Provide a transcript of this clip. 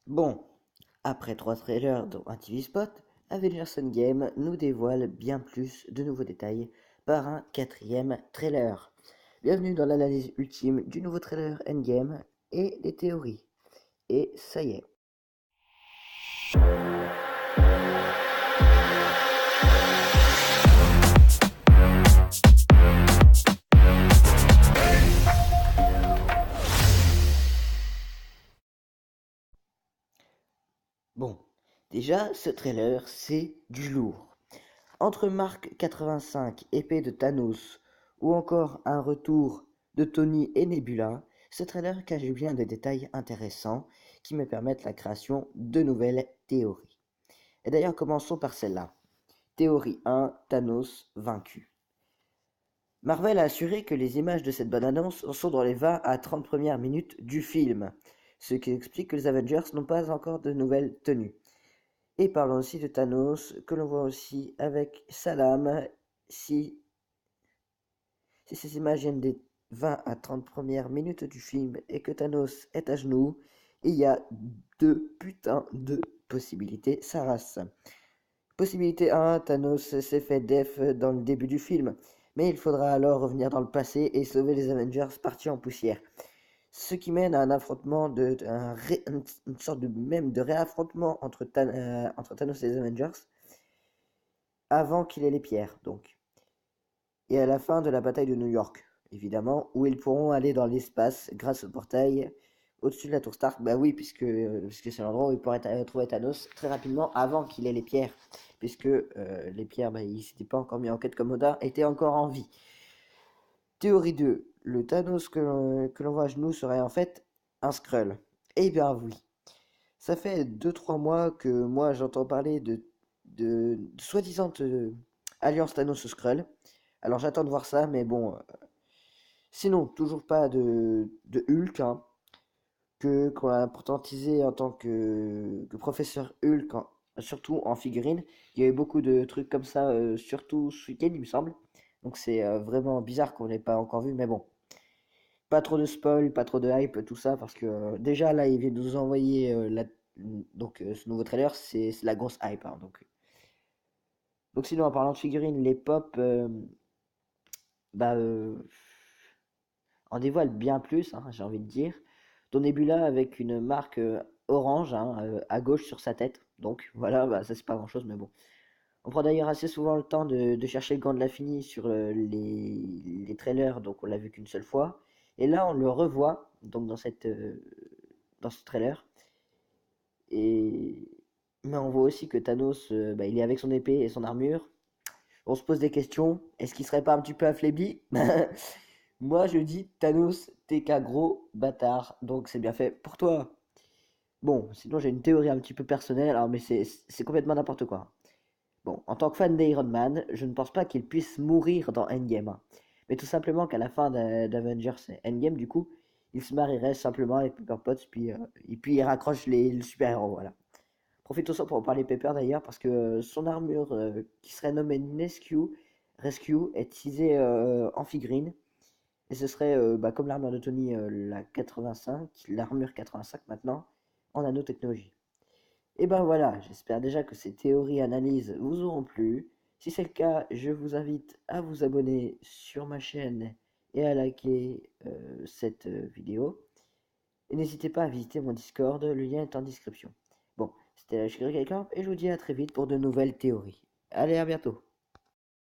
Bon, après 3 trailers dont un TV spot, Avengers Endgame nous dévoile bien plus de nouveaux détails par un quatrième trailer. Bienvenue dans l'analyse ultime du nouveau trailer Endgame et des théories. Et ça y est. Bon, déjà, ce trailer, c'est du lourd. Entre Mark 85, épée de Thanos, ou encore un retour de Tony et Nebula, ce trailer cache bien des détails intéressants qui me permettent la création de nouvelles théories. Et d'ailleurs, commençons par celle-là. Théorie 1, Thanos vaincu. Marvel a assuré que les images de cette bande-annonce sont dans les 20 à 30 premières minutes du film, ce qui explique que les Avengers n'ont pas encore de nouvelles tenues. Et parlons aussi de Thanos, que l'on voit aussi avec sa lame. Si ces images viennent des 20 à 30 premières minutes du film et que Thanos est à genoux, il y a deux putains de possibilités, sa race. Possibilité 1, Thanos s'est fait def dans le début du film, mais il faudra alors revenir dans le passé et sauver les Avengers partis en poussière. Ce qui mène à un affrontement, une sorte de même de réaffrontement entre Thanos et les Avengers, avant qu'il ait les pierres, donc. Et à la fin de la bataille de New York, évidemment, où ils pourront aller dans l'espace grâce au portail au-dessus de la tour Stark. Bah oui, puisque c'est l'endroit où ils pourraient trouver Thanos très rapidement avant qu'il ait les pierres, puisque les pierres, bah, ils s'étaient pas encore mis en quête comme Oda, étaient encore en vie. Théorie 2, le Thanos que l'on voit à genoux serait en fait un Skrull. Eh bien oui, ça fait 2-3 mois que moi j'entends parler de soi-disant alliance Thanos-Skrull. Alors j'attends de voir ça, mais bon. Sinon, toujours pas de Hulk, hein, qu'on a pourtant teasé en tant que professeur Hulk, surtout en figurine. Il y a eu beaucoup de trucs comme ça, surtout ce week-end, il me semble. Donc c'est vraiment bizarre qu'on n'ait pas encore vu, mais bon. Pas trop de spoil, pas trop de hype, tout ça, parce que déjà là, il vient de nous envoyer ce nouveau trailer, c'est la grosse hype, hein, donc sinon, en parlant de figurines, les pop, bah, en dévoile bien plus, hein, j'ai envie de dire. Ton Nebula avec une marque orange, hein, à gauche sur sa tête. Donc voilà, bah, ça c'est pas grand chose, mais bon. On prend d'ailleurs assez souvent le temps de chercher le gant de l'infini sur les trailers, donc on l'a vu qu'une seule fois. Et là, on le revoit donc dans ce trailer. Et mais on voit aussi que Thanos, bah, il est avec son épée et son armure. On se pose des questions. Est-ce qu'il serait pas un petit peu affaibli? Moi, je dis Thanos, t'es qu'un gros bâtard, donc c'est bien fait pour toi. Bon, sinon j'ai une théorie un petit peu personnelle, alors mais c'est complètement n'importe quoi. Bon, en tant que fan d'Iron Man, je ne pense pas qu'il puisse mourir dans Endgame, hein. Mais tout simplement qu'à la fin d'Avengers Endgame, du coup, il se marierait simplement avec Pepper Potts, et puis il raccroche le super-héros, voilà. Profitons-en pour en parler Pepper d'ailleurs, parce que son armure, qui serait nommée Rescue, est teasée en figurine. Et ce serait bah, comme l'armure de Tony, la 85, l'armure 85 maintenant, en nanotechnologie. Et ben voilà, j'espère déjà que ces théories et analyses vous auront plu. Si c'est le cas, je vous invite à vous abonner sur ma chaîne et à liker cette vidéo. Et n'hésitez pas à visiter mon Discord, le lien est en description. Bon, c'était la quelqu'un et je vous dis à très vite pour de nouvelles théories. Allez, à bientôt.